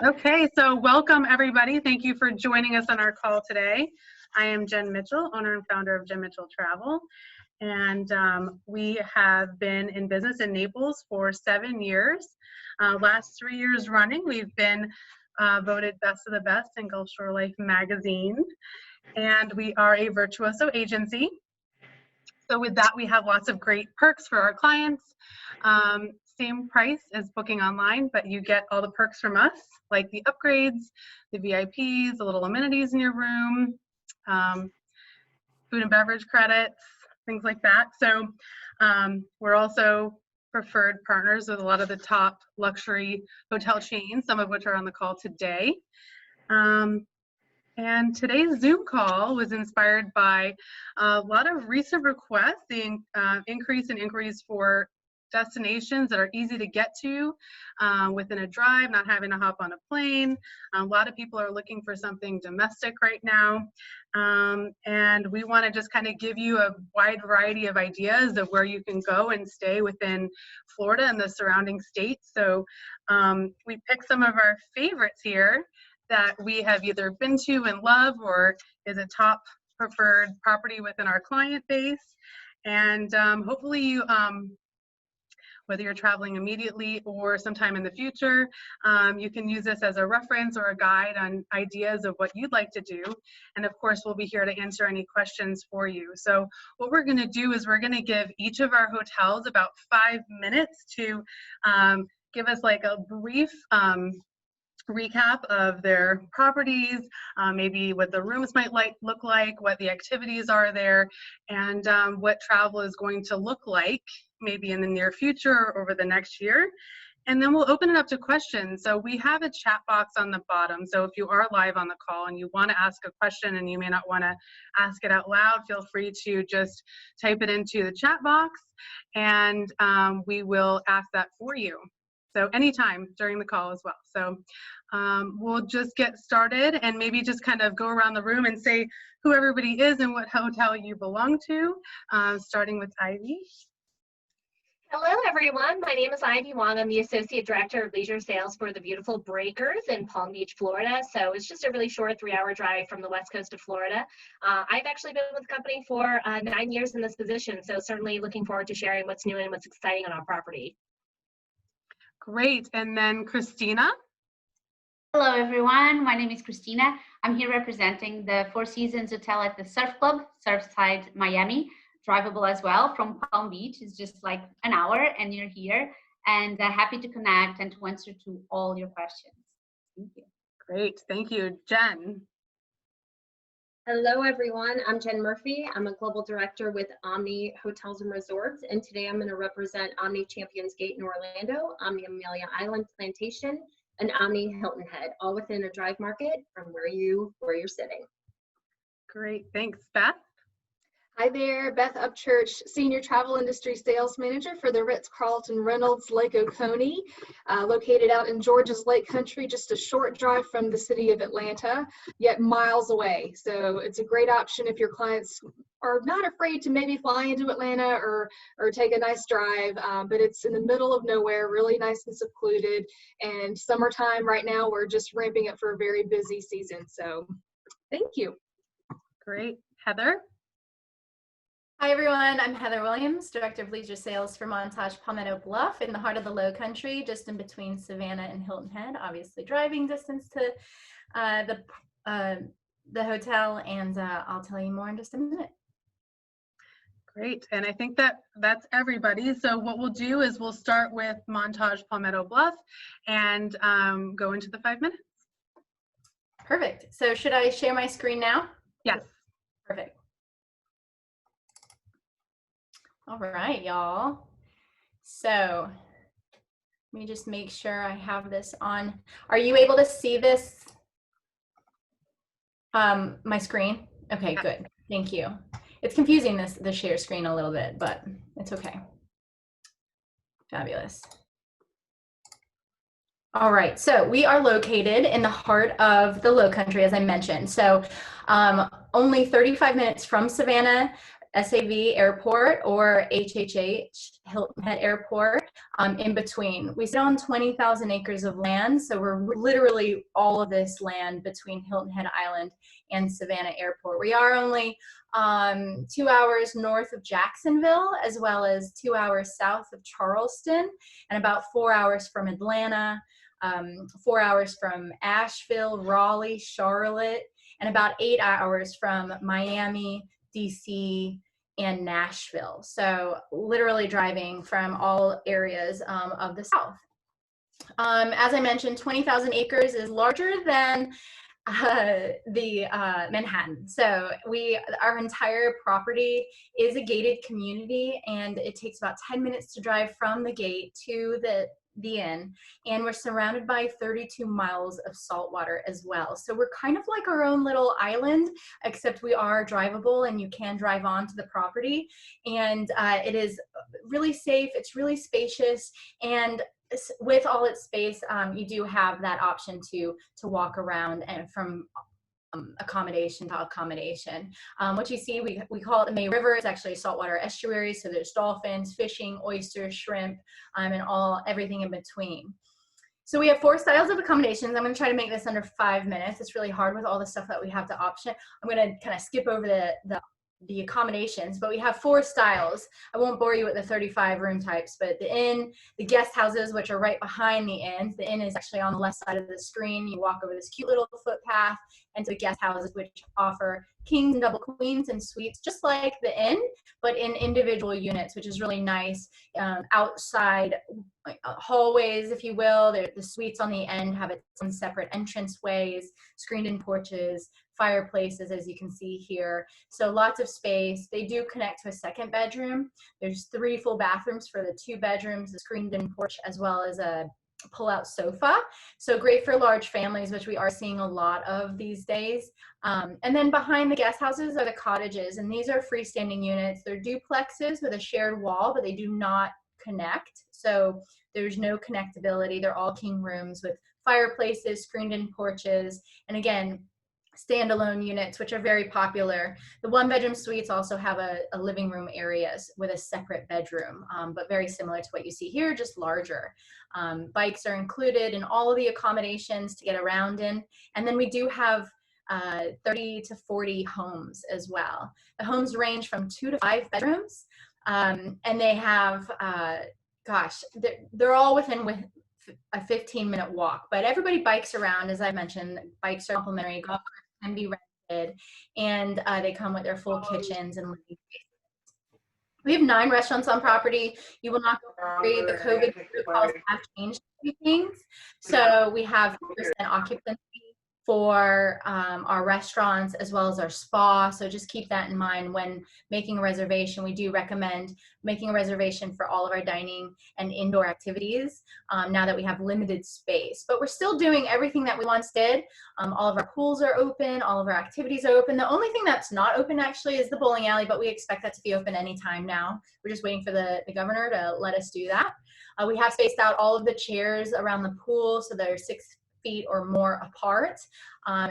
Okay, so welcome everybody. Thank you for joining us on our call today. I am Jen Mitchell, owner and founder of Jen Mitchell Travel. And we have been in business in Naples for 7 years. Last 3 years running, we've been voted Best of the Best in Gulf Shore Life magazine. And we are a virtuoso agency. So with that, we have lots of great perks for our clients. Same price as booking online, but you get all the perks from us, like the upgrades, the VIPs, the little amenities in your room, food and beverage credits, things like that. So we're also preferred partners with a lot of the top luxury hotel chains, some of which are on the call today. And today's Zoom call was inspired by a lot of recent requests, the increase in inquiries for destinations that are easy to get to within a drive, not having to hop on a plane. A lot of people are looking for something domestic right now. And we want to just kind of give you a wide variety of ideas of where you can go and stay within Florida and the surrounding states. So we picked some of our favorites here that we have either been to and love or is a top preferred property within our client base. And hopefully you, whether you're traveling immediately or sometime in the future, you can use this as a reference or a guide on ideas of what you'd like to do. And of course, we'll be here to answer any questions for you. So what we're gonna do is we're gonna give each of our hotels about 5 minutes to give us like a brief recap of their properties, maybe what the rooms might look like, what the activities are there, and what travel is going to look like maybe in the near future or over the next year. And then we'll open it up to questions. So we have a chat box on the bottom. So if you are live on the call and you want to ask a question and you may not want to ask it out loud, feel free to just type it into the chat box and we will ask that for you. So anytime during the call as well. So we'll just get started and maybe just kind of go around the room and say who everybody is and what hotel you belong to, starting with Ivy. Hello, everyone. My name is Ivy Wong. I'm the Associate Director of Leisure Sales for the beautiful Breakers in Palm Beach, Florida. So it's just a really short 3-hour drive from the west coast of Florida. I've actually been with the company for 9 years in this position. So certainly looking forward to sharing what's new and what's exciting on our property. Great. And then Christina. Hello, everyone. My name is Christina. I'm here representing the Four Seasons Hotel at the Surf Club, Surfside, Miami. Drivable as well from Palm Beach. It's just like an hour and you're here. And happy to connect and to answer to all your questions. Thank you. Great. Thank you. Jen. Hello, everyone. I'm Jen Murphy. I'm a Global Director with Omni Hotels and Resorts. And today I'm going to represent Omni Championsgate in Orlando, Omni Amelia Island Plantation, and Omni Hilton Head, all within a drive market from where you're sitting. Great. Thanks. Beth. Hi there, Beth Upchurch, Senior Travel Industry Sales Manager for the Ritz, Carlton, Reynolds, Lake Oconee, located out in Georgia's Lake Country, just a short drive from the city of Atlanta, yet miles away. So it's a great option if your clients are not afraid to maybe fly into Atlanta or take a nice drive, but it's in the middle of nowhere, really nice and secluded. And summertime right now, we're just ramping up for a very busy season. So thank you. Great. Heather. Hi everyone, I'm Heather Williams, Director of Leisure Sales for Montage, Palmetto, Bluff, in the heart of the Low Country, just in between Savannah and Hilton Head, obviously driving distance to the hotel, and I'll tell you more in just a minute. Great, and I think that's everybody. So what we'll do is we'll start with Montage, Palmetto, Bluff, and go into the 5 minutes. Perfect. So should I share my screen now? Yes. Perfect. All right, y'all. So let me just make sure I have this on. Are you able to see this? My screen? Okay, good. Thank you. It's confusing the share screen a little bit, but it's okay. Fabulous. All right, so we are located in the heart of the Low Country, as I mentioned. So only 35 minutes from Savannah, SAV Airport or HHH, Hilton Head Airport, in between. We sit on 20,000 acres of land, so we're literally all of this land between Hilton Head Island and Savannah Airport. We are only 2 hours north of Jacksonville, as well as 2 hours south of Charleston, and about 4 hours from Atlanta, 4 hours from Asheville, Raleigh, Charlotte, and about 8 hours from Miami, DC, and Nashville. So literally driving from all areas of the South. As I mentioned, 20,000 acres is larger than the Manhattan. So our entire property is a gated community, and it takes about 10 minutes to drive from the gate to the inn, and we're surrounded by 32 miles of salt water as well. So we're kind of like our own little island, except we are drivable and you can drive onto the property, and it is really safe, it's really spacious, and with all its space, you do have that option to walk around and from accommodation to accommodation. What you see, we call it the May River. It's actually a saltwater estuary, so there's dolphins, fishing, oysters, shrimp, and everything in between. So we have 4 styles of accommodations. I'm going to try to make this under 5 minutes. It's really hard with all the stuff that we have to option. I'm going to kind of skip over the accommodations, but we have 4 styles. I won't bore you with the 35 room types, but the inn, the guest houses, which are right behind the inn. The inn is actually on the left side of the screen. You walk over this cute little footpath into the guest houses, which offer kings and double queens and suites, just like the inn, but in individual units, which is really nice. Outside hallways, if you will. The suites on the end have its own separate entrance ways, screened in porches, fireplaces, as you can see here. So lots of space. They do connect to a second bedroom. There's 3 full bathrooms for the 2 bedrooms, a screened in porch, as well as a pull-out sofa. So great for large families, which we are seeing a lot of these days. And then behind the guest houses are the cottages, and these are freestanding units. They're duplexes with a shared wall, but they do not connect. So there's no connectability. They're all king rooms with fireplaces, screened in porches, and again, standalone units, which are very popular. The 1-bedroom suites also have a living room areas with a separate bedroom, but very similar to what you see here, just larger. Bikes are included in all of the accommodations to get around in. And then we do have 30 to 40 homes as well. The homes range from 2 to 5 bedrooms, and they have, they're all within a 15-minute walk, but everybody bikes around. As I mentioned, bikes are complimentary, golf carts can be rented, and they come with their full kitchens and living spaces. We have 9 restaurants on property. You will not worry, the COVID protocols have changed a few things. So we have 100% occupancy for our restaurants as well as our spa. So just keep that in mind when making a reservation. We do recommend making a reservation for all of our dining and indoor activities now that we have limited space. But we're still doing everything that we once did. All of our pools are open, all of our activities are open. The only thing that's not open actually is the bowling alley, but we expect that to be open anytime now. We're just waiting for the governor to let us do that. We have spaced out all of the chairs around the pool, so they're 6 feet or more apart.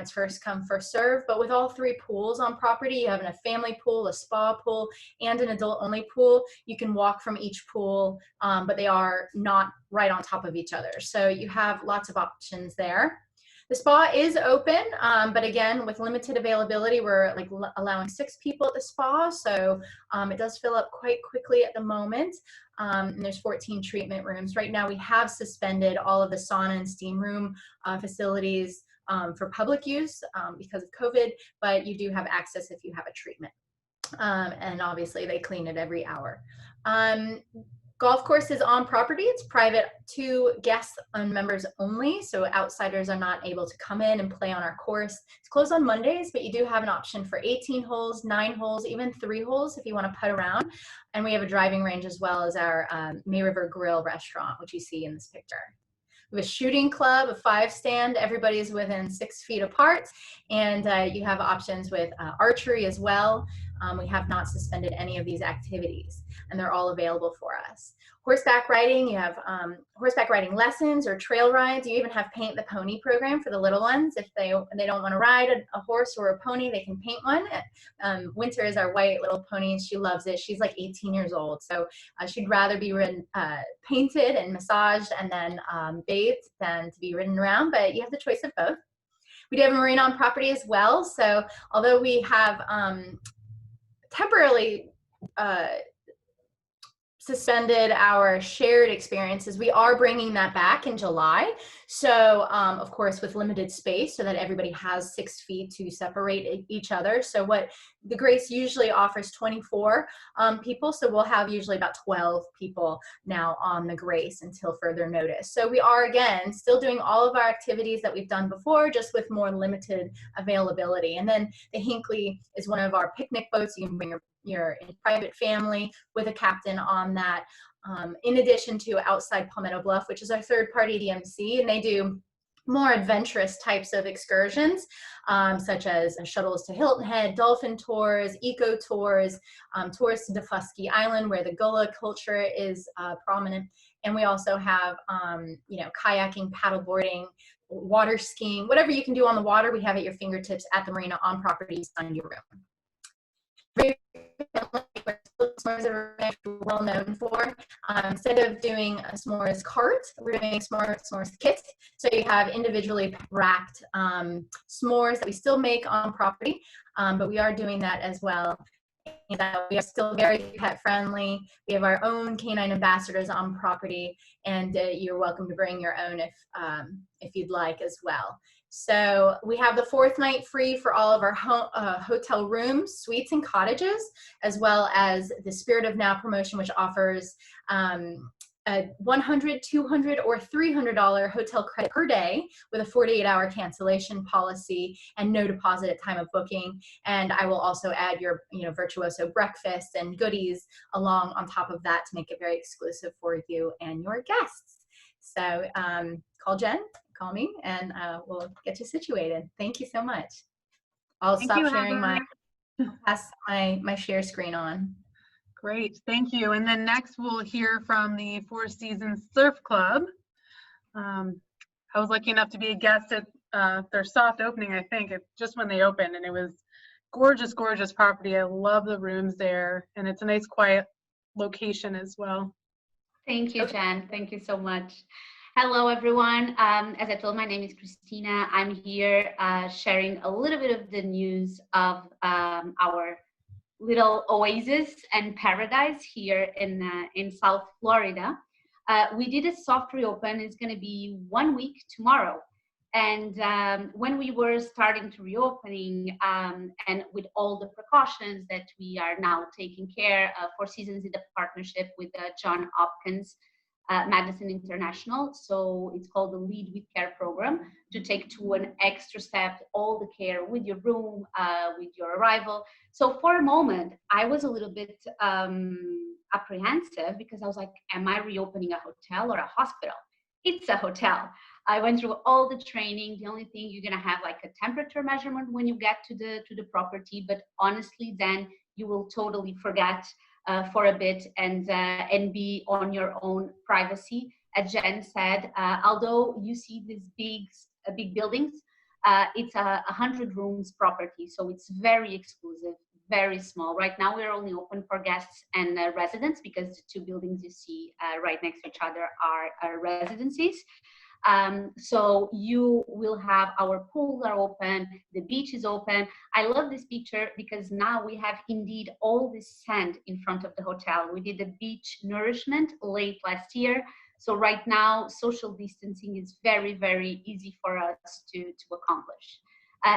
It's first come, first serve, but with all 3 pools on property, you have a family pool, a spa pool, and an adult only pool. You can walk from each pool, but they are not right on top of each other. So you have lots of options there. The spa is open, but again, with limited availability, we're allowing 6 people at the spa, so it does fill up quite quickly at the moment. And there's 14 treatment rooms. Right now, we have suspended all of the sauna and steam room facilities for public use because of COVID, but you do have access if you have a treatment. And obviously, they clean it every hour. Golf course is on property. It's private to guests and members only, so outsiders are not able to come in and play on our course. It's closed on Mondays, but you do have an option for 18 holes, 9 holes, even 3 holes if you want to putt around. And we have a driving range as well as our May River Grill restaurant, which you see in this picture. We have a shooting club, a 5-stand. Everybody is within 6 feet apart, and you have options with archery as well. We have not suspended any of these activities, and they're all available for us. Horseback riding, you have horseback riding lessons or trail rides. You even have Paint the Pony program for the little ones. If they don't want to ride a horse or a pony, they can paint one. Winter is our white little pony, and she loves it. She's like 18 years old, so she'd rather be ridden, painted and massaged and then bathed than to be ridden around, but you have the choice of both. We do have a marina on property as well, so although we have temporarily suspended our shared experiences, we are bringing that back in July. So of course with limited space so that everybody has 6 feet to separate each other. So what the Grace usually offers 24 people, so we'll have usually about 12 people now on the Grace until further notice. So we are again still doing all of our activities that we've done before, just with more limited availability. And then the Hinckley is one of our picnic boats. You can bring your private family with a captain on that, in addition to outside Palmetto Bluff, which is our third-party DMC, and they do more adventurous types of excursions, such as shuttles to Hilton Head, dolphin tours, eco tours, tours to Defusky Island, where the Gullah culture is prominent, and we also have kayaking, paddleboarding, water skiing, whatever you can do on the water, we have at your fingertips at the marina on property on your room. S'mores are well known for. Instead of doing a s'mores cart, we're doing s'mores kits. So you have individually wrapped s'mores that we still make on property, but we are doing that as well. And we are still very pet friendly. We have our own canine ambassadors on property, and you're welcome to bring your own if you'd like as well. So we have the 4th night free for all of our hotel rooms, suites, and cottages, as well as the Spirit of Now promotion, which offers a $100, $200, or $300 hotel credit per day with a 48-hour cancellation policy and no deposit at time of booking. And I will also add your virtuoso breakfast and goodies along on top of that to make it very exclusive for you and your guests. So call Jen, call me, and we'll get you situated. Thank you so much. I'll stop sharing pass my share screen on. Great, thank you. And then next we'll hear from the Four Seasons Surf Club. I was lucky enough to be a guest at their soft opening, I think, just when they opened, and it was gorgeous, gorgeous property. I love the rooms there, and it's a nice, quiet location as well. Thank you, Jen. Thank you so much. Hello, everyone. As I told, my name is Christina. I'm here sharing a little bit of the news of our little oasis and paradise here in South Florida. We did a soft reopen. It's going to be 1 week tomorrow. And when we were starting to reopening, and with all the precautions that we are now taking care of, Four Seasons in the partnership with John Hopkins Madison International. So it's called the Lead with Care program, to take to an extra step, all the care with your room, with your arrival. So for a moment, I was a little bit apprehensive, because I was like, am I reopening a hotel or a hospital? It's a hotel. I went through all the training. The only thing, you're gonna have like a temperature measurement when you get to the property, but honestly, then you will totally forget for a bit and be on your own privacy. As Jen said, although you see these big buildings, it's a 100 rooms property, so it's very exclusive, very small. Right now, we're only open for guests and residents, because the 2 buildings you see right next to each other are residencies. So you will have, our pools are open, the beach is open. I love this picture because now we have indeed all this sand in front of the hotel. We did the beach nourishment late last year. So right now, social distancing is very, very easy for us to accomplish.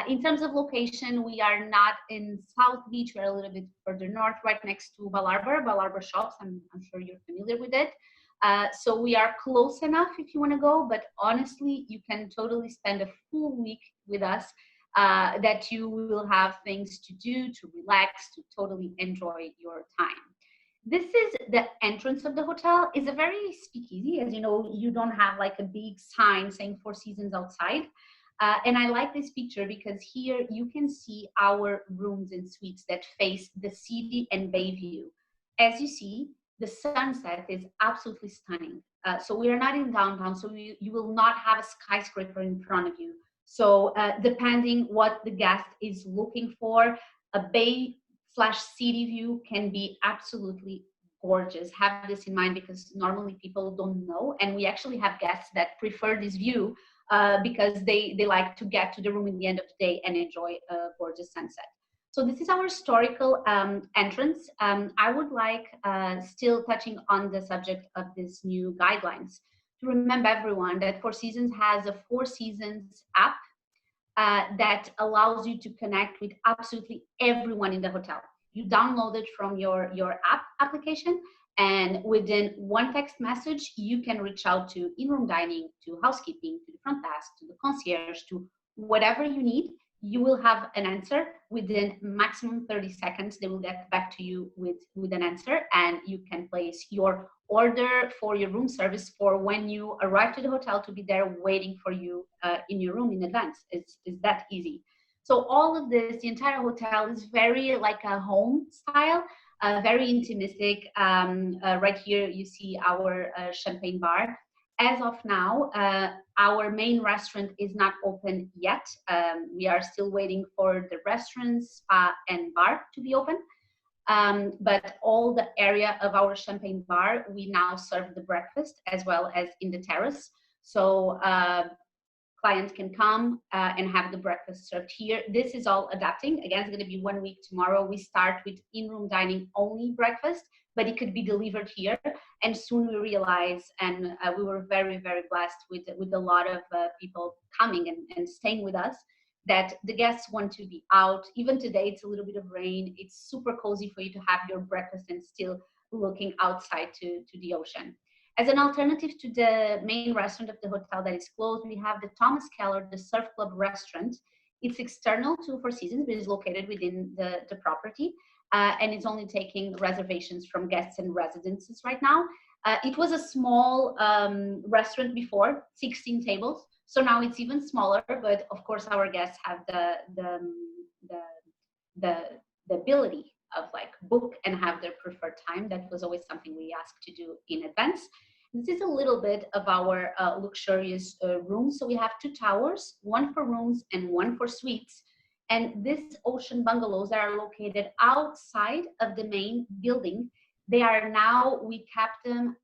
In terms of location, we are not in South Beach. We're a little bit further north, right next to Bal Arbor Shops. I'm sure you're familiar with it. So we are close enough if you want to go, but honestly, you can totally spend a full week with us, that you will have things to do, to relax, to totally enjoy your time. This is the entrance of the hotel. It's a very speakeasy. As you know, you don't have like a big sign saying Four Seasons outside. And I like this picture because here you can see our rooms and suites that face the city and bay view. As you see, the sunset is absolutely stunning. So we are not in downtown, so you will not have a skyscraper in front of you. So depending what the guest is looking for, a bay/city view can be absolutely gorgeous. Have this in mind because normally people don't know, and we actually have guests that prefer this view because they like to get to the room in the end of the day and enjoy a gorgeous sunset. So this is our historical entrance. I would like, still touching on the subject of these new guidelines, to remember everyone that Four Seasons has a Four Seasons app that allows you to connect with absolutely everyone in the hotel. You download it from your app application, and within one text message, you can reach out to in-room dining, to housekeeping, to the front desk, to the concierge, to whatever you need. You will have an answer within maximum 30 seconds. They will get back to you with an answer, and you can place your order for your room service for when you arrive to the hotel to be there waiting for you in your room in advance. It's that easy. So all of this, the entire hotel is very like a home style, very intimistic. Right here you see our champagne bar. As of now, our main restaurant is not open yet. We are still waiting for the restaurant, spa, and bar to be open. But all the area of our champagne bar, we now serve the breakfast as well as in the terrace. So clients can come and have the breakfast served here. This is all adapting. Again, it's going to be 1 week tomorrow. We start with in-room dining only breakfast, but it could be delivered here. And soon we realize, and we were very, very blessed with a lot of people coming and staying with us, that the guests want to be out. Even today, it's a little bit of rain. It's super cozy for you to have your breakfast and still looking outside to the ocean. As an alternative to the main restaurant of the hotel that is closed, we have the Thomas Keller, the Surf Club restaurant. It's external to Four Seasons, but is located within the property. And it's only taking reservations from guests and residences right now. It was a small restaurant before, 16 tables. So now it's even smaller, but of course our guests have the ability of like book and have their preferred time. That was always something we asked to do in advance. This is a little bit of our luxurious room. So we have 2 towers, one for rooms and one for suites. And these ocean bungalows that are located outside of the main building, they are now, we kept them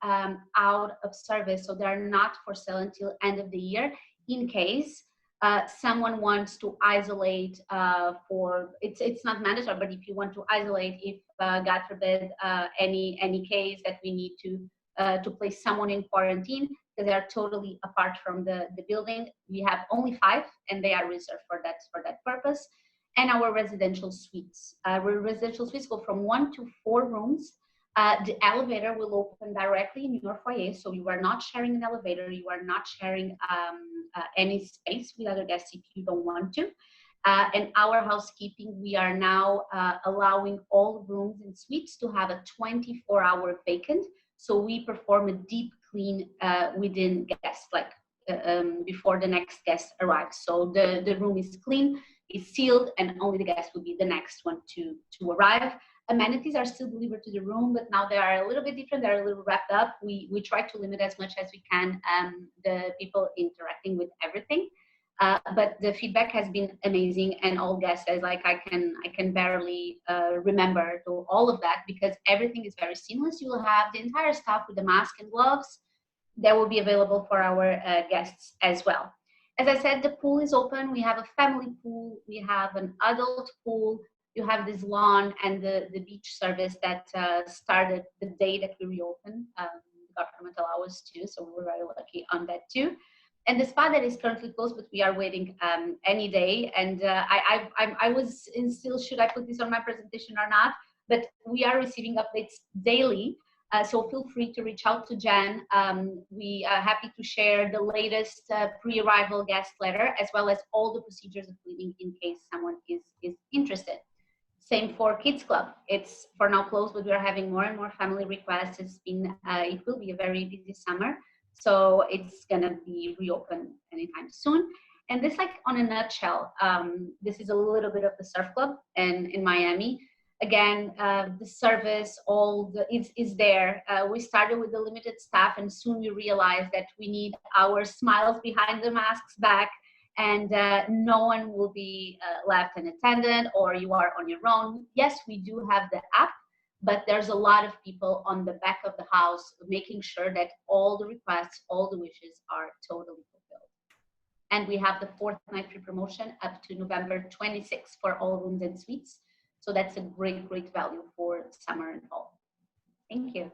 out of service. So they're not for sale until end of the year in case someone wants to isolate for, it's not mandatory, but if you want to isolate, if God forbid, any case that we need to place someone in quarantine, because they are totally apart from the building. We have only 5 and they are reserved for that purpose. And our residential suites. Residential suites go from 1 to 4 rooms. The elevator will open directly in your foyer, so you are not sharing an elevator, you are not sharing any space with other guests if you don't want to. And our housekeeping, we are now allowing all rooms and suites to have a 24-hour vacant, so we perform a deep clean within guests, like before the next guest arrives. So the room is clean, it's sealed, and only the guest will be the next one to arrive. Amenities are still delivered to the room, but now they are a little bit different. They're a little wrapped up. We try to limit as much as we can the people interacting with everything. But the feedback has been amazing, and all guests says like I can barely remember to all of that because everything is very seamless. You will have the entire staff with the mask and gloves that will be available for our guests as well. As I said, the pool is open. We have a family pool. We have an adult pool. You have this lawn and the beach service that started the day that we reopened. The government allows us to, so we're very lucky on that too. And the spa that is currently closed, but we are waiting any day. And I was in still, should I put this on my presentation or not? But we are receiving updates daily. So feel free to reach out to Jen. We are happy to share the latest pre-arrival guest letter, as well as all the procedures of cleaning in case someone is interested. Same for Kids Club. It's for now closed, but we are having more and more family requests. It will be a very busy summer. So it's gonna be reopened anytime soon. And this, like on a nutshell, this is a little bit of the surf club in Miami. Again, the service, is there. We started with a limited staff, and soon we realized that we need our smiles behind the masks back, and no one will be left unattended or you are on your own. Yes, we do have the app, but there's a lot of people on the back of the house making sure that all the requests, all the wishes are totally fulfilled. And we have the 4th night free promotion up to November 26th for all rooms and suites. So that's a great, great value for summer and fall. Thank you.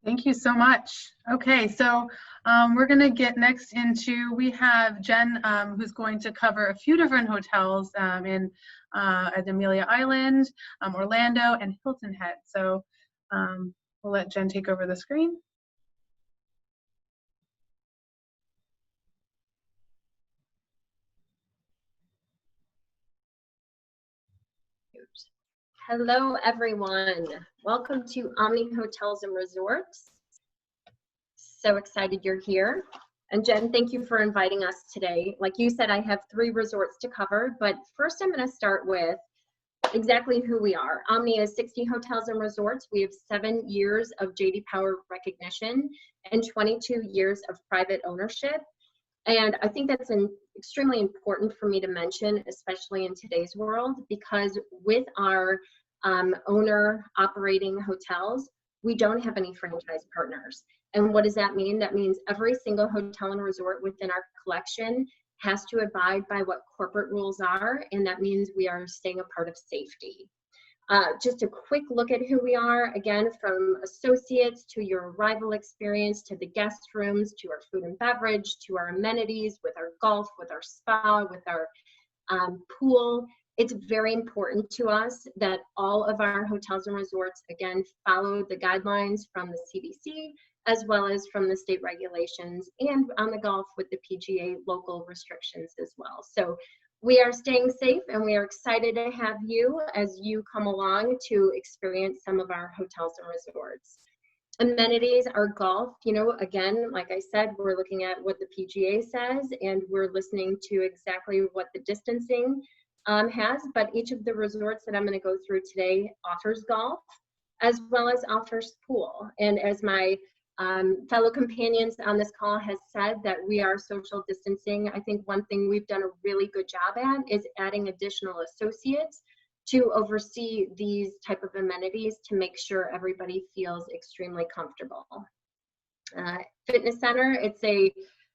Thank you so much. Okay, so we're going to get next into, we have Jen who's going to cover a few different hotels at Amelia Island, Orlando, and Hilton Head. So we'll let Jen take over the screen. Hello, everyone. Welcome to Omni Hotels and Resorts. So excited you're here. And Jen, thank you for inviting us today. Like you said, I have 3 resorts to cover, but first I'm going to start with exactly who we are. Omni is 60 hotels and resorts. We have 7 years of J.D. Power recognition and 22 years of private ownership. And I think that's extremely important for me to mention, especially in today's world, because with our owner operating hotels, we don't have any franchise partners. And what does that mean? That means every single hotel and resort within our collection has to abide by what corporate rules are, and that means we are staying a part of safety. Just a quick look at who we are, again, from associates to your arrival experience, to the guest rooms, to our food and beverage, to our amenities, with our golf, with our spa, with our pool. It's very important to us that all of our hotels and resorts, again, follow the guidelines from the CDC, as well as from the state regulations, and on the golf with the PGA local restrictions as well. So we are staying safe, and we are excited to have you as you come along to experience some of our hotels and resorts. Amenities are golf. You know, again, like I said, we're looking at what the PGA says, and we're listening to exactly what the distancing has, but each of the resorts that I'm going to go through today offers golf, as well as offers pool. And as my fellow companions on this call has said, that we are social distancing. I think one thing we've done a really good job at is adding additional associates to oversee these type of amenities to make sure everybody feels extremely comfortable. Fitness center, it's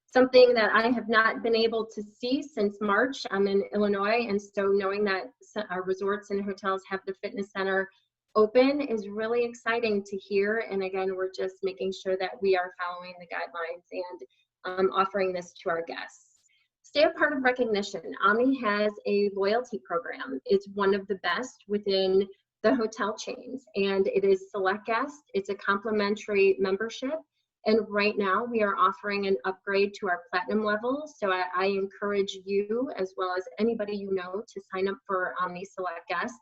something that I have not been able to see since March. I'm in Illinois, and so knowing that our resorts and hotels have the fitness center open is really exciting to hear. And again, we're just making sure that we are following the guidelines and offering this to our guests. Stay a part of recognition. Omni has a loyalty program. It's one of the best within the hotel chains, and it is select guest. It's a complimentary membership. And right now we are offering an upgrade to our platinum level. So I encourage you, as well as anybody you know, to sign up for Omni Select Guest,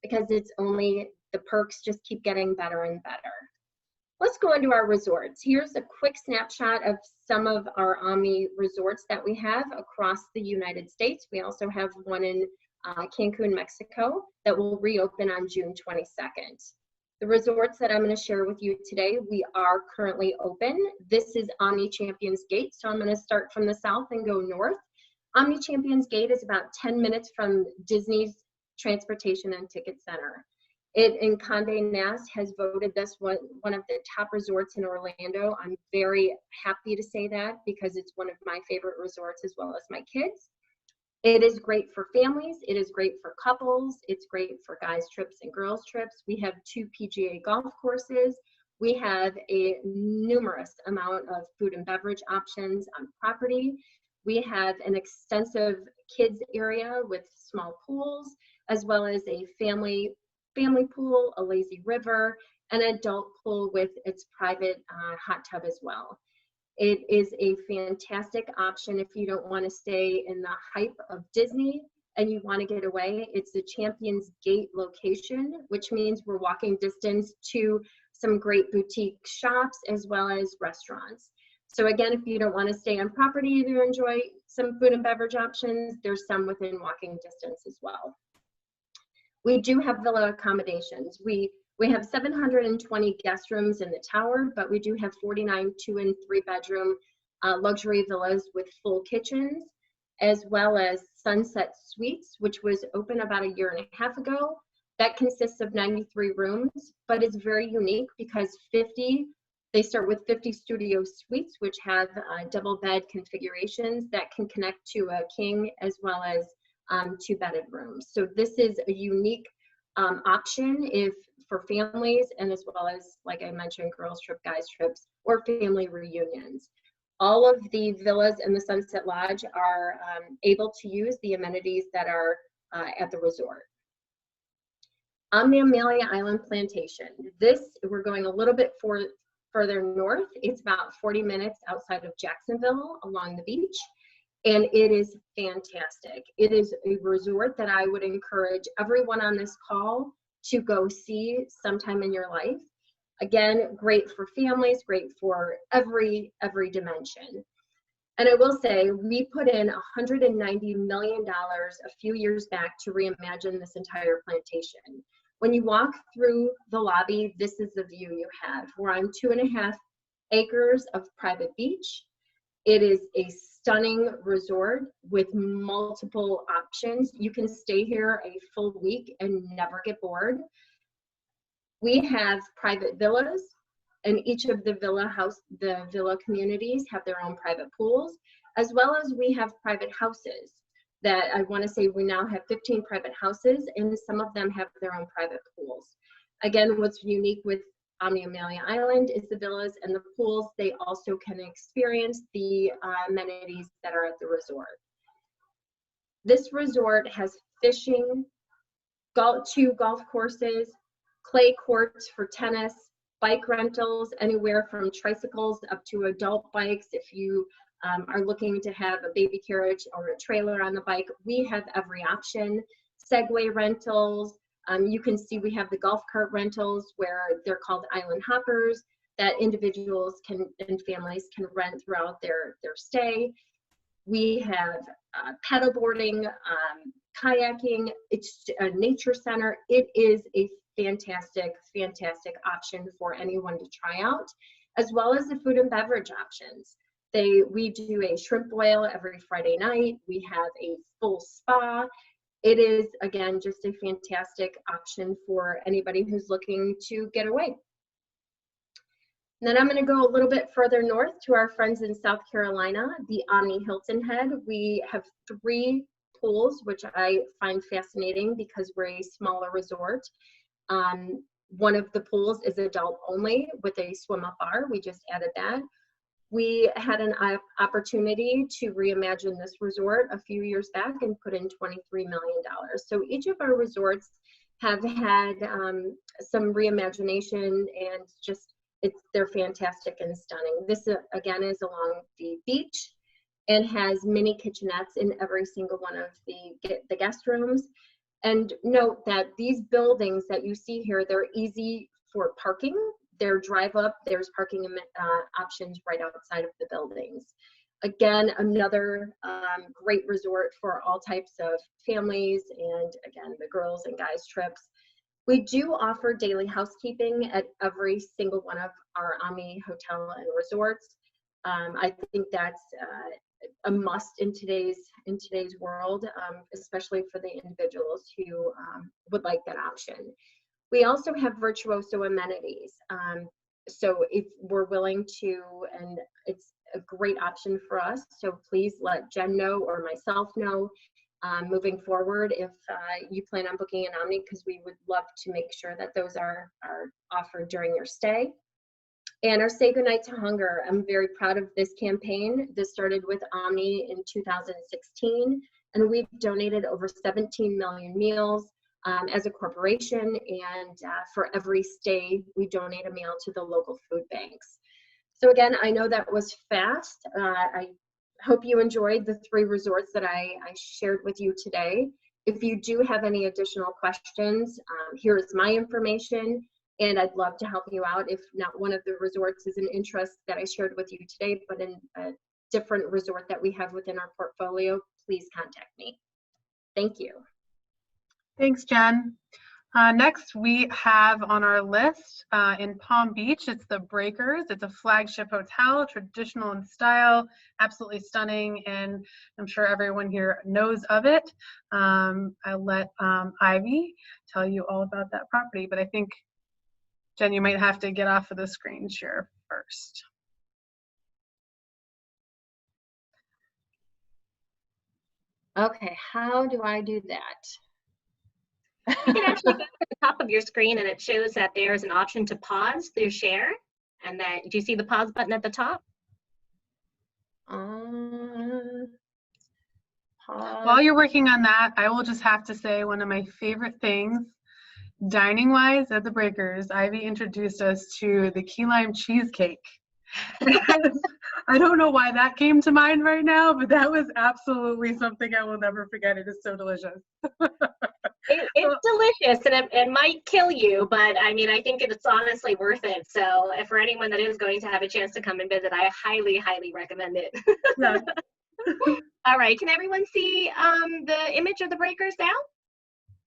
because it's only, the perks just keep getting better and better. Let's go into our resorts. Here's a quick snapshot of some of our Omni resorts that we have across the United States. We also have one in Cancun, Mexico, that will reopen on June 22nd. The resorts that I'm going to share with you today, we are currently open. This is Omni Championsgate, so I'm going to start from the south and go north. Omni Championsgate is about 10 minutes from Disney's Transportation and Ticket Center. It in Condé Nast has voted this one of the top resorts in Orlando. I'm very happy to say that because it's one of my favorite resorts as well as my kids. It is great for families. It is great for couples. It's great for guys trips and girls trips. We have 2 PGA golf courses. We have a numerous amount of food and beverage options on property. We have an extensive kids area with small pools, as well as a family pool, a lazy river, an adult pool with its private hot tub as well. It is a fantastic option if you don't want to stay in the hype of Disney and you want to get away. It's the Championsgate location, which means we're walking distance to some great boutique shops as well as restaurants. So again, if you don't want to stay on property to enjoy some food and beverage options, there's some within walking distance as well. We do have villa accommodations. We have 720 guest rooms in the tower, but we do have 49 2- and 3-bedroom luxury villas with full kitchens, as well as Sunset Suites, which was open about 1.5 years ago. That consists of 93 rooms, but it's very unique because they start with 50 studio suites, which have double bed configurations that can connect to a king as well as 2-bedded rooms. So this is a unique option for families, and as well as, like I mentioned, girls trip, guys trips, or family reunions. All of the villas in the Sunset Lodge are able to use the amenities that are at the resort. Omni Amelia Island Plantation. We're going a little bit further north. It's about 40 minutes outside of Jacksonville along the beach, and it is fantastic. It is a resort that I would encourage everyone on this call to go see sometime in your life. Again, great for families, great for every dimension. And I will say, we put in $190 million a few years back to reimagine this entire plantation. When you walk through the lobby, this is the view you have. We're on 2.5 acres of private beach. It is a stunning resort with multiple options. You can stay here a full week and never get bored. We have private villas, and each of the villa communities have their own private pools, as well as we have private houses that I want to say we now have 15 private houses, and some of them have their own private pools. Again, what's unique with Omni Amelia Island is the villas and the pools. They also can experience the amenities that are at the resort. This resort has fishing, 2 golf courses, clay courts for tennis, bike rentals, anywhere from tricycles up to adult bikes. If you are looking to have a baby carriage or a trailer on the bike, we have every option. Segway rentals. You can see we have the golf cart rentals where they're called island hoppers that individuals and families can rent throughout their stay. We have paddleboarding, kayaking. It's a nature center. It is a fantastic option for anyone to try out, as well as the food and beverage options. We do a shrimp boil every Friday night. We have a full spa. It is, again, just a fantastic option for anybody who's looking to get away. And then I'm going to go a little bit further north to our friends in South Carolina, the Omni Hilton Head. We have 3 pools, which I find fascinating because we're a smaller resort. One of the pools is adult only with a swim-up bar. We just added that. We had an opportunity to reimagine this resort a few years back and put in $23 million. So each of our resorts have had some reimagination, and just they're fantastic and stunning. This again is along the beach and has mini kitchenettes in every single one of the guest rooms. And note that these buildings that you see here, they're easy for parking. They're drive up, there's parking options right outside of the buildings. Again, another great resort for all types of families, and again, the girls and guys trips. We do offer daily housekeeping at every single one of our Omni hotel and resorts. I think that's a must in today's world, especially for the individuals who would like that option. We also have virtuoso amenities. So if we're willing to, and it's a great option for us, so please let Jen know or myself know moving forward if you plan on booking an Omni, because we would love to make sure that those are offered during your stay. And our Say Goodnight to Hunger, I'm very proud of this campaign. This started with Omni in 2016, and we've donated over 17 million meals as a corporation, and for every stay, we donate a meal to the local food banks. So again, I know that was fast. I hope you enjoyed the 3 resorts that I shared with you today. If you do have any additional questions, here's my information. And I'd love to help you out if not one of the resorts is an interest that I shared with you today, but in a different resort that we have within our portfolio, please contact me. Thank you. Thanks, Jen. Next, we have on our list in Palm Beach, it's the Breakers. It's a flagship hotel, traditional in style, absolutely stunning, and I'm sure everyone here knows of it. I'll let Ivy tell you all about that property, but I think, Jen, you might have to get off of the screen share first. Okay, how do I do that? You can actually go to the top of your screen and it shows that there's an option to pause your share. And then, do you see the pause button at the top? Pause. While you're working on that, I will just have to say one of my favorite things, dining wise at the Breakers, Ivy introduced us to the key lime cheesecake. I don't know why that came to mind right now, but that was absolutely something I will never forget. It is so delicious. It's delicious, and it might kill you, but I mean, I think it's honestly worth it. So for anyone that is going to have a chance to come and visit, I highly, highly recommend it. Yeah. All right, can everyone see the image of the Breakers now?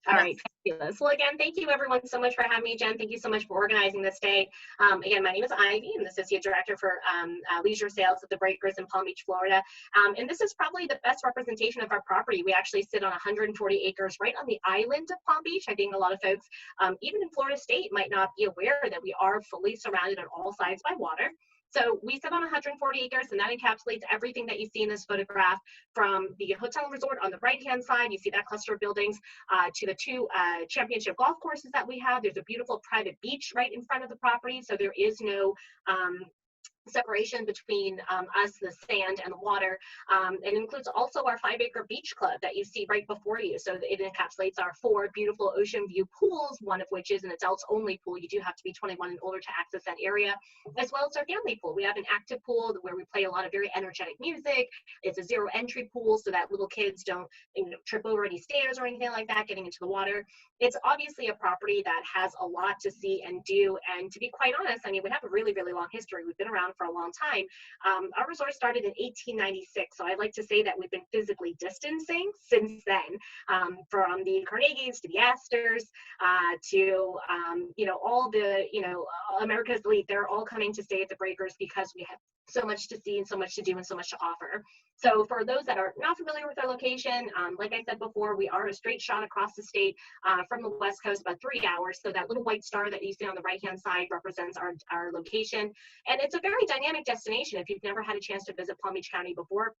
All right, fabulous. Well, again, thank you everyone so much for having me. Jen, thank you so much for organizing this day. Again, my name is Ivy. I'm the Associate Director for Leisure Sales at the Breakers in Palm Beach, Florida. And this is probably the best representation of our property. We actually sit on 140 acres right on the island of Palm Beach. I think a lot of folks, even in Florida State, might not be aware that we are fully surrounded on all sides by water. So we sit on 140 acres, and that encapsulates everything that you see in this photograph, from the hotel and resort on the right-hand side. You see that cluster of buildings, to the two championship golf courses that we have. There's a beautiful private beach right in front of the property, so there is no separation between us, the sand, and the water. It includes also our 5-acre beach club that you see right before you. So it encapsulates our 4 beautiful ocean view pools, one of which is an adults only pool. You do have to be 21 and older to access that area, as well as our family pool. We have an active pool where we play a lot of very energetic music. It's a 0 entry pool so that little kids don't trip over any stairs or anything like that getting into the water. It's obviously a property that has a lot to see and do, and to be quite honest, I mean, we have a really, really long history. We've been around for a long time. Our resort started in 1896, so I'd like to say that we've been physically distancing since then, from the Carnegies to the Astors, to all the America's elite. They're all coming to stay at the Breakers because we have so much to see and so much to do and so much to offer. So for those that are not familiar with our location, like I said before, we are a straight shot across the state from the West Coast, about 3 hours. So that little white star that you see on the right-hand side represents our location. And it's a very dynamic destination. If you've never had a chance to visit Palm Beach County before,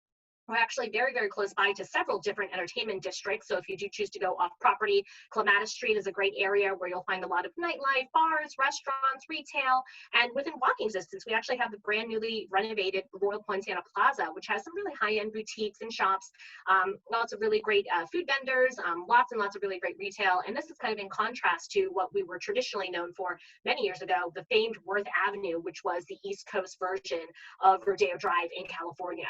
we're actually very, very close by to several different entertainment districts. So if you do choose to go off property, Clematis Street is a great area where you'll find a lot of nightlife, bars, restaurants, retail, and within walking distance, we actually have the brand newly renovated Royal Poinciana Plaza, which has some really high-end boutiques and shops, lots of really great food vendors, lots and lots of really great retail. And this is kind of in contrast to what we were traditionally known for many years ago, the famed Worth Avenue, which was the East Coast version of Rodeo Drive in California.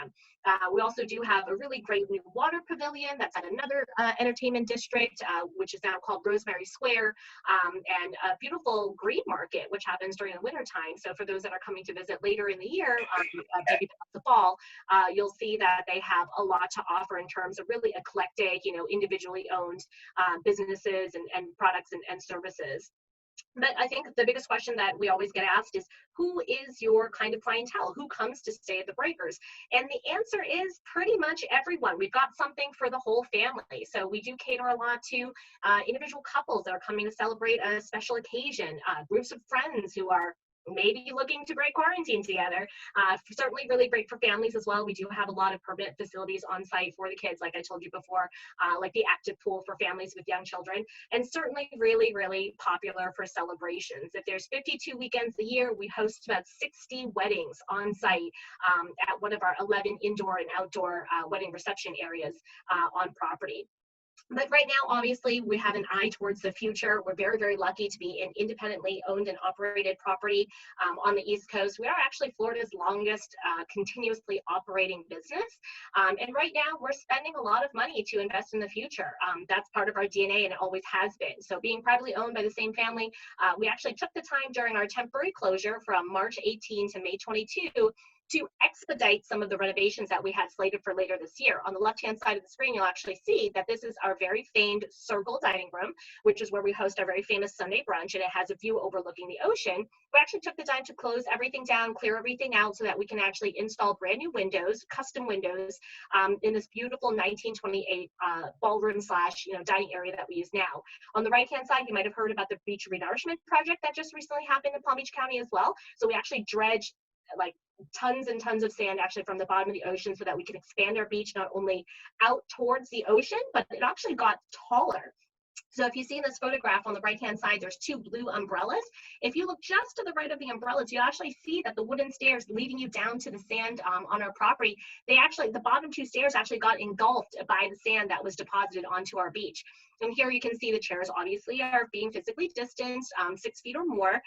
We also do have a really great new water pavilion that's at another entertainment district, which is now called Rosemary Square, and a beautiful green market, which happens during the winter time. So for those that are coming to visit later in the year, maybe the fall, you'll see that they have a lot to offer in terms of really eclectic, individually owned businesses and products and services. But I think the biggest question that we always get asked is, who is your kind of clientele? Who comes to stay at the Breakers? And the answer is pretty much everyone. We've got something for the whole family. So we do cater a lot to individual couples that are coming to celebrate a special occasion, groups of friends who are maybe looking to break quarantine together. Certainly really great for families as well. We do have a lot of permanent facilities on site for the kids, like I told you before, like the active pool for families with young children, and certainly really, really popular for celebrations. If there's 52 weekends a year, we host about 60 weddings on site at one of our 11 indoor and outdoor wedding reception areas on property. But right now, obviously, we have an eye towards the future. We're very, very lucky to be an independently owned and operated property on the East Coast. We are actually Florida's longest continuously operating business. And right now, we're spending a lot of money to invest in the future. That's part of our DNA, and it always has been. So being privately owned by the same family, we actually took the time during our temporary closure from March 18 to May 22 to expedite some of the renovations that we had slated for later this year. On the left-hand side of the screen, you'll actually see that this is our very famed circle dining room, which is where we host our very famous Sunday brunch, and it has a view overlooking the ocean. We actually took the time to close everything down, clear everything out so that we can actually install brand new windows, custom windows, in this beautiful 1928 ballroom slash dining area that we use now. On the right-hand side, you might have heard about the beach renourishment project that just recently happened in Palm Beach County as well. So we actually dredged like tons and tons of sand actually from the bottom of the ocean so that we can expand our beach not only out towards the ocean, but it actually got taller. So if you see in this photograph on the right-hand side, there's two blue umbrellas. If you look just to the right of the umbrellas, you actually see that the wooden stairs leading you down to the sand on our property, the bottom two stairs actually got engulfed by the sand that was deposited onto our beach. And here you can see the chairs obviously are being physically distanced 6 feet or more.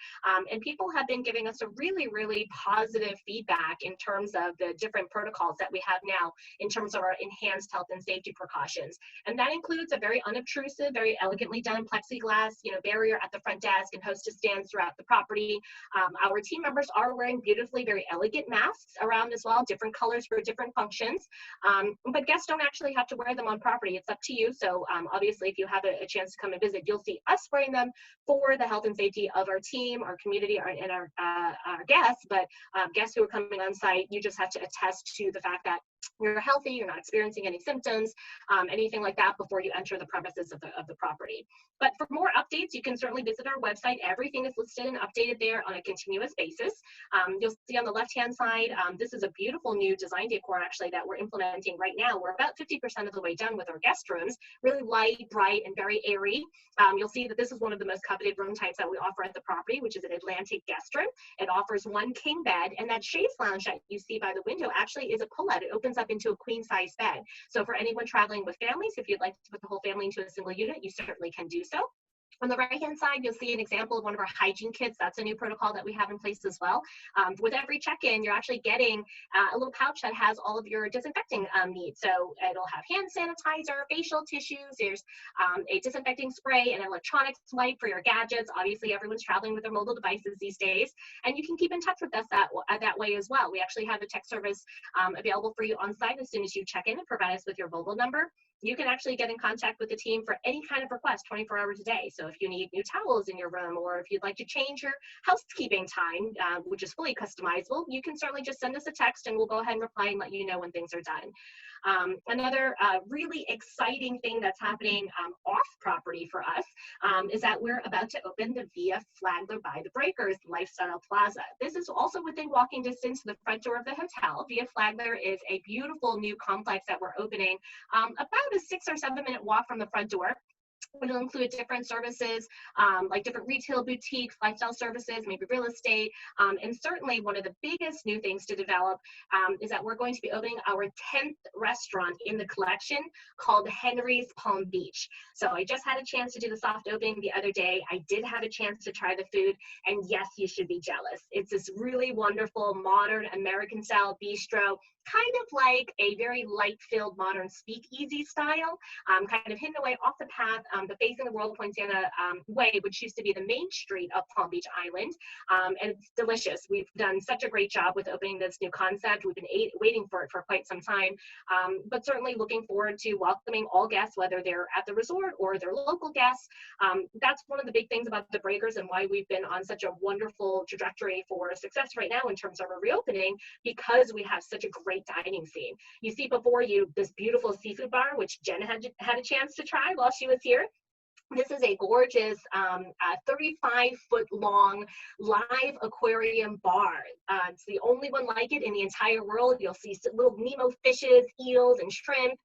And people have been giving us a really, really positive feedback in terms of the different protocols that we have now in terms of our enhanced health and safety precautions. And that includes a very unobtrusive, very elegantly done plexiglass, barrier at the front desk and hostess stands throughout the property. Our team members are wearing beautifully very elegant masks around as well, different colors for different functions. But guests don't actually have to wear them on property. It's up to you. So obviously, if you have a chance to come and visit, you'll see us wearing them for the health and safety of our team, our community, and our guests. But guests who are coming on site, you just have to attest to the fact that you're healthy, you're not experiencing any symptoms, anything like that before you enter the premises of the property. But for more updates, you can certainly visit our website. Everything is listed and updated there on a continuous basis. You'll see on the left-hand side, this is a beautiful new design decor actually that we're implementing right now. We're about 50% of the way done with our guest rooms, really light, bright, and very airy. You'll see that this is one of the most coveted room types that we offer at the property, which is an Atlantic guest room. It offers one king bed, and that chaise lounge that you see by the window actually is a pull-out. It opens up into a queen size bed. So for anyone traveling with families, if you'd like to put the whole family into a single unit, you certainly can do so. On the right-hand side, you'll see an example of one of our hygiene kits. That's a new protocol that we have in place as well. With every check-in, you're actually getting a little pouch that has all of your disinfecting needs. So it'll have hand sanitizer, facial tissues, there's a disinfecting spray, an electronics wipe for your gadgets. Obviously, everyone's traveling with their mobile devices these days. And you can keep in touch with us that way as well. We actually have a text service available for you on site as soon as you check in and provide us with your mobile number. You can actually get in contact with the team for any kind of request 24 hours a day. So if you need new towels in your room, or if you'd like to change your housekeeping time, which is fully customizable, you can certainly just send us a text and we'll go ahead and reply and let you know when things are done. Another really exciting thing that's happening off property for us is that we're about to open the Via Flagler by the Breakers Lifestyle Plaza. This is also within walking distance to the front door of the hotel. Via Flagler is a beautiful new complex that we're opening about a 6 or 7 minute walk from the front door. It'll include different services like different retail boutiques, lifestyle services, maybe real estate. And certainly one of the biggest new things to develop is that we're going to be opening our 10th restaurant in the collection called Henry's Palm Beach. So I just had a chance to do the soft opening the other day. I did have a chance to try the food, and yes, you should be jealous. It's this really wonderful, modern, American style bistro, kind of like a very light-filled modern speakeasy style, kind of hidden away off the path, but facing the World Poinciana Way, which used to be the main street of Palm Beach Island, and it's delicious. We've done such a great job with opening this new concept. We've been waiting for it for quite some time, but certainly looking forward to welcoming all guests, whether they're at the resort or they're local guests. That's one of the big things about the Breakers and why we've been on such a wonderful trajectory for success right now in terms of our reopening, because we have such a great dining scene. You see before you this beautiful seafood bar, which Jen had a chance to try while she was here. This is a gorgeous 35-foot long live aquarium bar. It's the only one like it in the entire world. You'll see little Nemo fishes, eels, and shrimp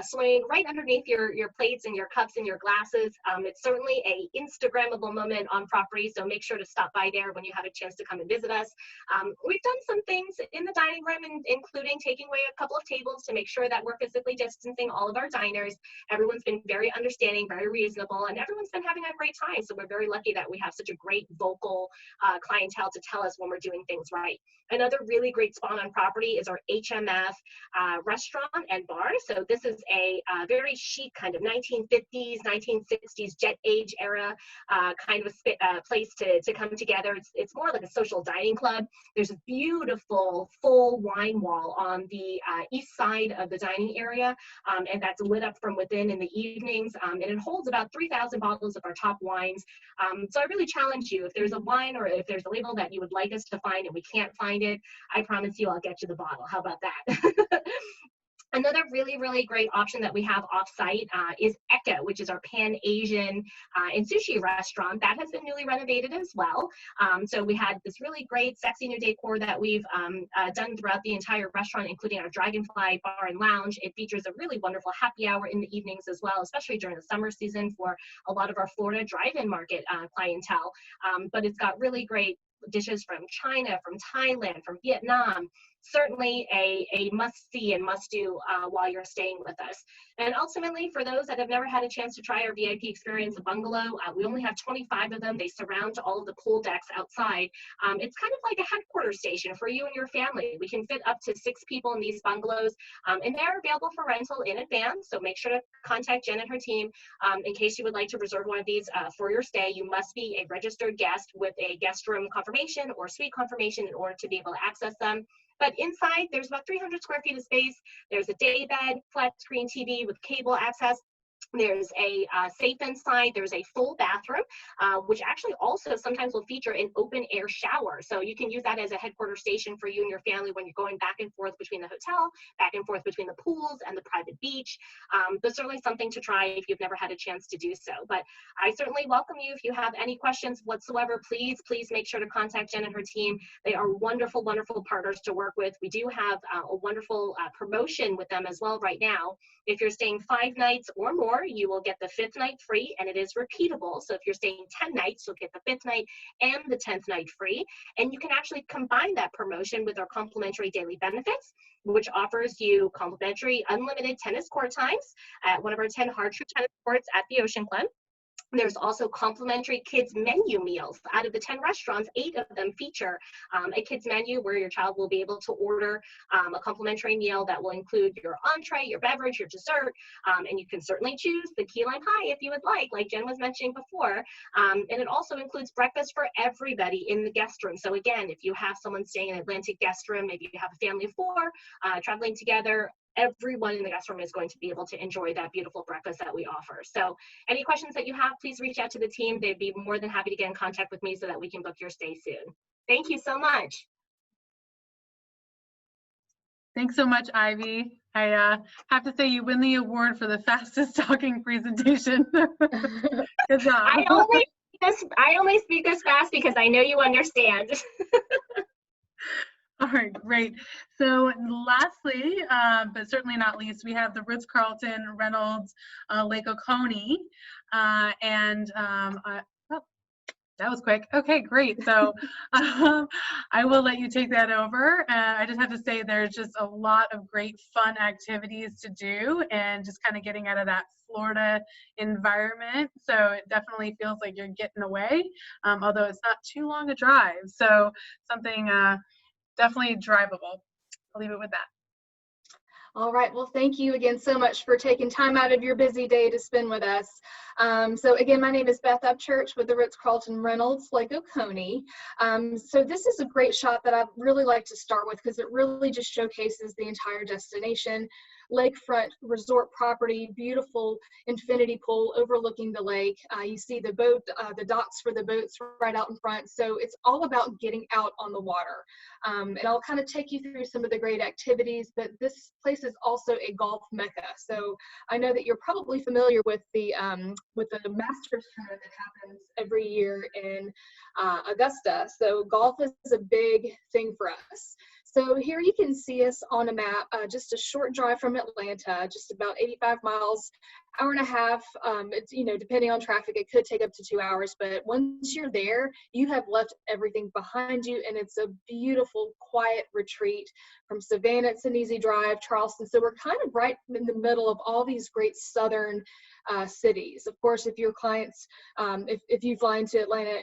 swimming right underneath your plates and your cups and your glasses. It's certainly a Instagrammable moment on property, so make sure to stop by there when you have a chance to come and visit us. We've done some things in the dining room, including taking away a couple of tables to make sure that we're physically distancing all of our diners. Everyone's been very understanding, very reasonable, and everyone's been having a great time. So we're very lucky that we have such a great vocal clientele to tell us when we're doing things right. Another really great spot on property is our HMF restaurant and bar. So this is a very chic kind of 1950s, 1960s jet age era kind of a place to come together. It's more like a social dining club. There's a beautiful full wine wall on the east side of the dining area, and that's lit up from within in the evenings, and it holds about 3,000 bottles of our top wines. So I really challenge you, if there's a wine or if there's a label that you would like us to find and we can't find it, I promise you I'll get you the bottle. How about that? Another really, really great option that we have off-site is Echo, which is our Pan-Asian and sushi restaurant. That has been newly renovated as well. So we had this really great, sexy new decor that we've done throughout the entire restaurant, including our Dragonfly bar and lounge. It features a really wonderful happy hour in the evenings as well, especially during the summer season for a lot of our Florida drive-in market clientele. But it's got really great dishes from China, from Thailand, from Vietnam. Certainly a must-see and must-do while you're staying with us. And ultimately, for those that have never had a chance to try our VIP experience, a bungalow, we only have 25 of them. They surround all of the pool decks outside. It's kind of like a headquarters station for you and your family. We can fit up to 6 people in these bungalows, and they're available for rental in advance. So make sure to contact Jen and her team in case you would like to reserve one of these for your stay. You must be a registered guest with a guest room confirmation or suite confirmation in order to be able to access them. But inside, there's about 300 square feet of space. There's a day bed, flat screen TV with cable access. There's a safe inside. There's a full bathroom, which actually also sometimes will feature an open air shower. So you can use that as a headquarters station for you and your family when you're going back and forth between the hotel, back and forth between the pools and the private beach. But certainly something to try if you've never had a chance to do so. But I certainly welcome you. If you have any questions whatsoever, please make sure to contact Jen and her team. They are wonderful, wonderful partners to work with. We do have a wonderful promotion with them as well right now. If you're staying 5 nights or more, you will get the 5th night free, and it is repeatable. So if you're staying 10 nights, you'll get the 5th night and the 10th night free. And you can actually combine that promotion with our complimentary daily benefits, which offers you complimentary unlimited tennis court times at one of our 10 hard true tennis courts at the Ocean Club. There's also complimentary kids menu meals. Out of the 10 restaurants, 8 of them feature a kids menu where your child will be able to order a complimentary meal that will include your entree, your beverage, your dessert, and you can certainly choose the key lime pie if you would like Jen was mentioning before. And it also includes breakfast for everybody in the guest room. So again, if you have someone staying in an Atlantic guest room, maybe you have a family of 4 traveling together, everyone in the guest room is going to be able to enjoy that beautiful breakfast that we offer. So any questions that you have, please reach out to the team. They'd be more than happy to get in contact with me so that we can book your stay soon. Thank you so much. Thanks so much, Ivy. I have to say you win the award for the fastest talking presentation. Good job. I only speak this fast because I know you understand. All right, great. So lastly, but certainly not least, we have the Ritz Carlton, Reynolds, Lake Oconee. Oh, that was quick. Okay, great. So I will let you take that over. I just have to say there's just a lot of great fun activities to do and just kind of getting out of that Florida environment. So it definitely feels like you're getting away, although it's not too long a drive. So something definitely drivable. I'll leave it with that. All right, well, thank you again so much for taking time out of your busy day to spend with us. So again, my name is Beth Upchurch with the Ritz Carlton Reynolds, Lake Oconee. So this is a great shot that I'd really like to start with because it really just showcases the entire destination. lakefront resort property, beautiful infinity pool overlooking the lake. You see the boat, the docks for the boats right out in front. So it's all about getting out on the water. And I'll kind of take you through some of the great activities, but this place is also a golf mecca. So I know that you're probably familiar with the Masters tournament that happens every year in Augusta. So golf is a big thing for us. So here you can see us on a map, just a short drive from Atlanta, just about 85 miles, hour and a half. It's, you know, depending on traffic, it could take up to 2 hours, but once you're there, you have left everything behind you, and it's a beautiful, quiet retreat. From Savannah, it's an easy drive, Charleston. So we're kind of right in the middle of all these great southern cities. Of course, if your clients, if you fly into Atlanta,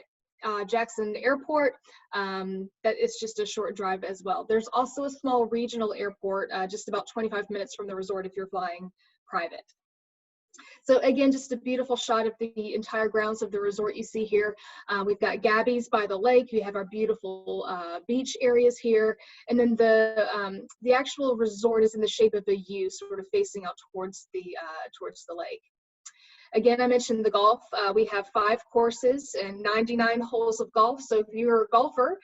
Jackson Airport, that it's just a short drive as well. There's also a small regional airport, just about 25 minutes from the resort if you're flying private. So again, just a beautiful shot of the entire grounds of the resort you see here. We've got Gabby's by the lake. We have our beautiful beach areas here. And then the actual resort is in the shape of a U, sort of facing out towards the lake. Again, I mentioned the golf. We have 5 courses and 99 holes of golf. So if you're a golfer,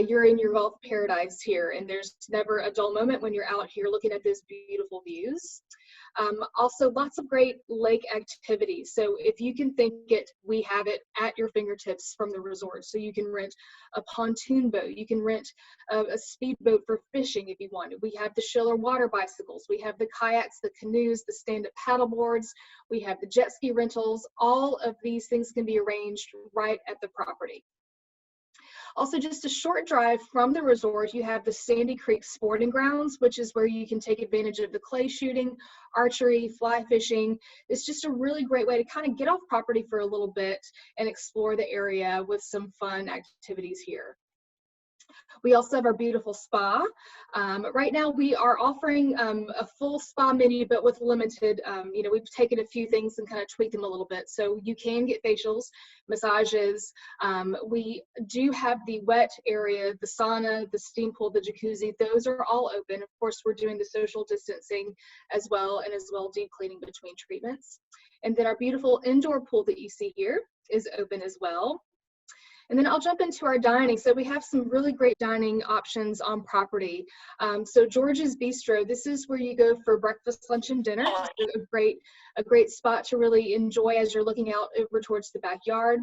you're in your golf paradise here. And there's never a dull moment when you're out here looking at those beautiful views. Also, lots of great lake activities. So if you can think it, we have it at your fingertips from the resort. So you can rent a pontoon boat. You can rent a speedboat for fishing if you want. We have the Schiller water bicycles. We have the kayaks, the canoes, the stand-up paddle boards. We have the jet ski rentals. All of these things can be arranged right at the property. Also, just a short drive from the resort, you have the Sandy Creek Sporting Grounds, which is where you can take advantage of the clay shooting, archery, fly fishing. It's just a really great way to kind of get off property for a little bit and explore the area with some fun activities here. We also have our beautiful spa. Right now we are offering a full spa menu, but with limited, you know, we've taken a few things and kind of tweaked them a little bit. So you can get facials, massages. We do have the wet area, the sauna, the steam pool, the jacuzzi. Those are all open. Of course, we're doing the social distancing as well, and as well deep cleaning between treatments. And then our beautiful indoor pool that you see here is open as well. And then I'll jump into our dining. So we have some really great dining options on property. So George's Bistro, this is where you go for breakfast, lunch, and dinner. A great spot to really enjoy as you're looking out over towards the backyard.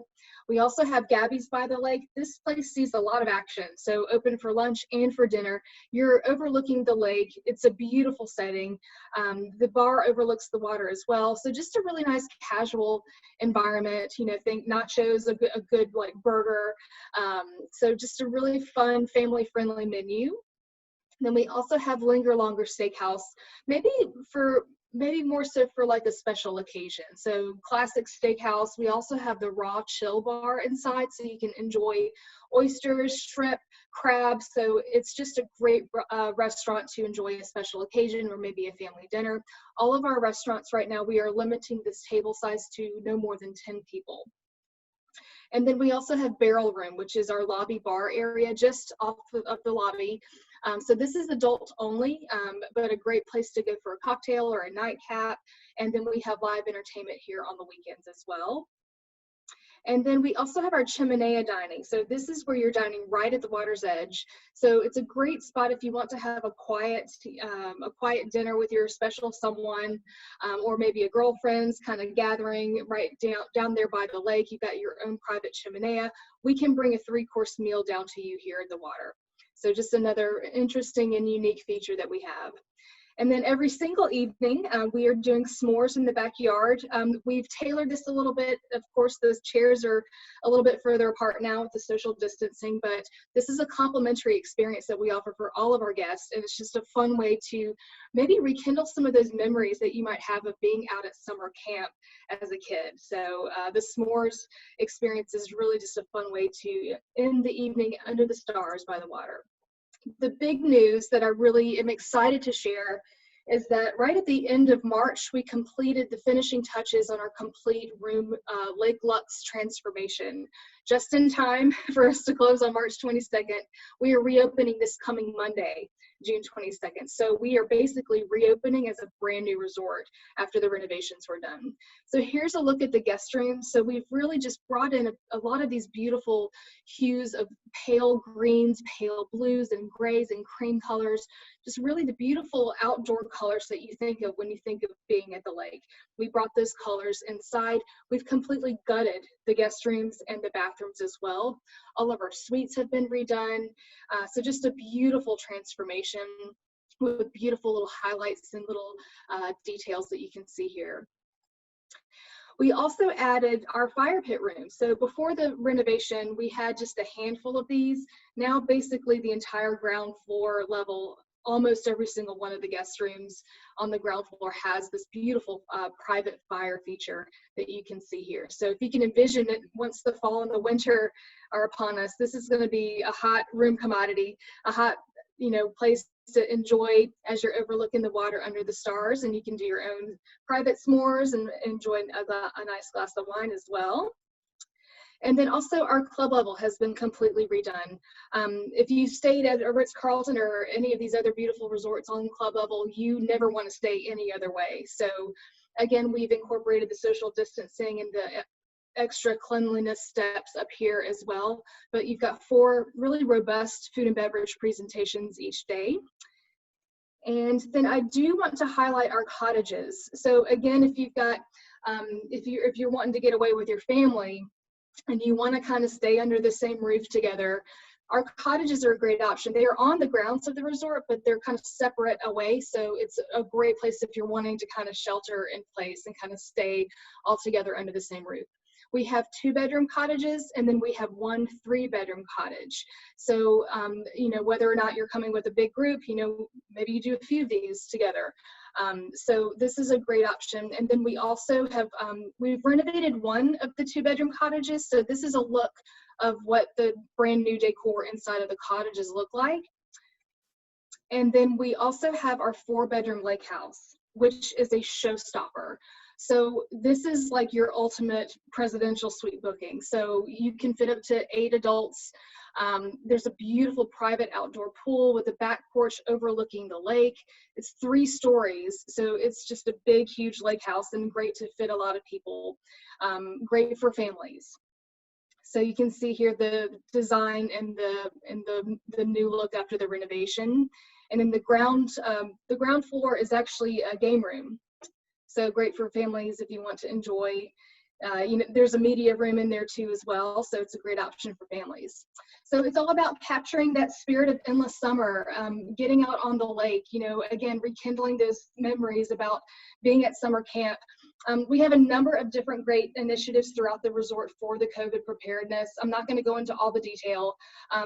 We also have Gabby's by the lake. This place sees a lot of action. So open for lunch and for dinner. You're overlooking the lake. It's a beautiful setting. The bar overlooks the water as well. So just a really nice casual environment. You know, think nachos, a good like burger. So just a really fun, family-friendly menu. And then we also have Linger Longer Steakhouse, maybe more so for like a special occasion. So classic steakhouse. We also have the raw chill bar inside, so you can enjoy oysters, shrimp, crabs. So it's just a great restaurant to enjoy a special occasion or maybe a family dinner. All of our restaurants right now, we are limiting this table size to no more than 10 people. And then we also have Barrel Room, which is our lobby bar area just off of the lobby. So this is adult only, but a great place to go for a cocktail or a nightcap. And then we have live entertainment here on the weekends as well. And then we also have our chimenea dining. So this is where you're dining right at the water's edge. So it's a great spot if you want to have a quiet dinner with your special someone, or maybe a girlfriend's kind of gathering right down there by the lake. You've got your own private chimenea. We can bring a 3-course meal down to you here in the water. So just another interesting and unique feature that we have. And then every single evening, we are doing s'mores in the backyard. We've tailored this a little bit. Of course, those chairs are a little bit further apart now with the social distancing, but this is a complimentary experience that we offer for all of our guests. And it's just a fun way to maybe rekindle some of those memories that you might have of being out at summer camp as a kid. So the s'mores experience is really just a fun way to end the evening under the stars by the water. The big news that I really am excited to share is that right at the end of March, we completed the finishing touches on our complete room Lake Lux transformation. Just in time for us to close on March 22nd, we are reopening this coming Monday. June 22nd. So we are basically reopening as a brand new resort after the renovations were done. So here's a look at the guest rooms. So we've really just brought in a lot of these beautiful hues of pale greens, pale blues, and grays and cream colors. Just really the beautiful outdoor colors that you think of when you think of being at the lake. We brought those colors inside. We've completely gutted the guest rooms and the bathrooms as well. All of our suites have been redone. So just a beautiful transformation with beautiful little highlights and little details that you can see here. We also added our fire pit room. So before the renovation, we had just a handful of these. Now basically the entire ground floor level, almost every single one of the guest rooms on the ground floor has this beautiful private fire feature that you can see here. So if you can envision it, once the fall and the winter are upon us, this is going to be a hot room commodity, a hot, place to enjoy as you're overlooking the water under the stars, and you can do your own private s'mores and enjoy a nice glass of wine as well. And then also our club level has been completely redone. If you stayed at a Ritz Carlton or any of these other beautiful resorts on club level, you never want to stay any other way. So again, we've incorporated the social distancing and the extra cleanliness steps up here as well. But you've got 4 really robust food and beverage presentations each day. And then I do want to highlight our cottages. So again, if you've got, if you're wanting to get away with your family, and you want to kind of stay under the same roof together, our cottages are a great option. They are on the grounds of the resort, but they're kind of separate away. So it's a great place if you're wanting to kind of shelter in place and kind of stay all together under the same roof. We have 2-bedroom cottages, and then we have 1 3-bedroom cottage. So, whether or not you're coming with a big group, maybe you do a few of these together. So this is a great option. And then we also have, we've renovated 1 of the 2-bedroom cottages. So this is a look of what the brand new decor inside of the cottages look like. And then we also have our 4-bedroom lake house, which is a showstopper. So this is like your ultimate presidential suite booking. So you can fit up to 8 adults. There's a beautiful private outdoor pool with a back porch overlooking the lake. It's 3 stories, so it's just a big, huge lake house and great to fit a lot of people. Great for families. So you can see here the design and the new look after the renovation. And then the ground floor is actually a game room. So great for families if you want to enjoy. There's a media room in there too as well, so it's a great option for families. So it's all about capturing that spirit of endless summer, getting out on the lake, again, rekindling those memories about being at summer camp. We have a number of different great initiatives throughout the resort for the COVID preparedness. I'm not going to go into all the detail.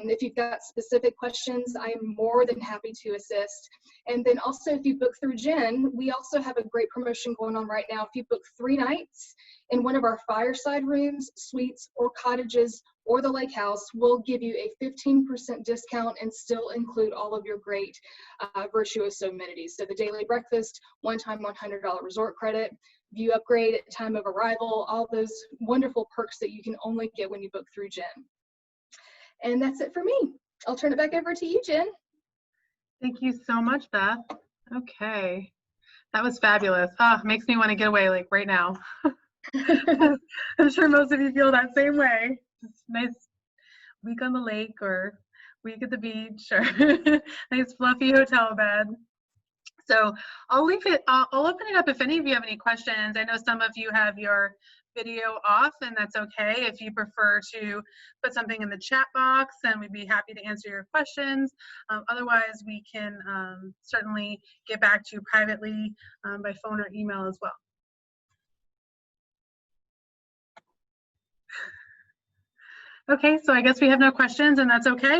If you've got specific questions, I am more than happy to assist. And then also, if you book through Jen, we also have a great promotion going on right now. If you book 3 nights in one of our fireside rooms, suites, or cottages, or the lake house, we'll give you a 15% discount and still include all of your great virtuoso amenities. So the daily breakfast, one-time $100 resort credit, view upgrade at time of arrival, all those wonderful perks that you can only get when you book through Jen. And that's it for me. I'll turn it back over to you, Jen. Thank you so much, Beth. Okay, that was fabulous. Makes me want to get away like right now. I'm sure most of you feel that same way. Just nice week on the lake or week at the beach or nice fluffy hotel bed. So I'll open it up if any of you have any questions. I know some of you have your video off, and that's okay. If you prefer to put something in the chat box, then we'd be happy to answer your questions. Otherwise, we can certainly get back to you privately by phone or email as well. Okay, so I guess we have no questions, and that's okay.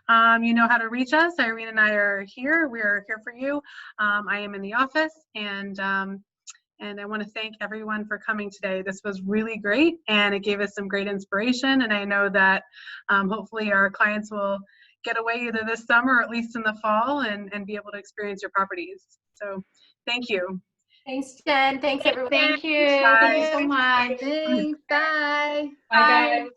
You know how to reach us. Irene and I are here. We are here for you. I am in the office, and I want to thank everyone for coming today. This was really great, and it gave us some great inspiration, and I know that hopefully our clients will get away either this summer or at least in the fall and be able to experience your properties. So thank you. Thanks, Jen. Thanks, everyone. Thank you. Bye. Thank you so much. Thanks. Bye. Bye, guys. Bye.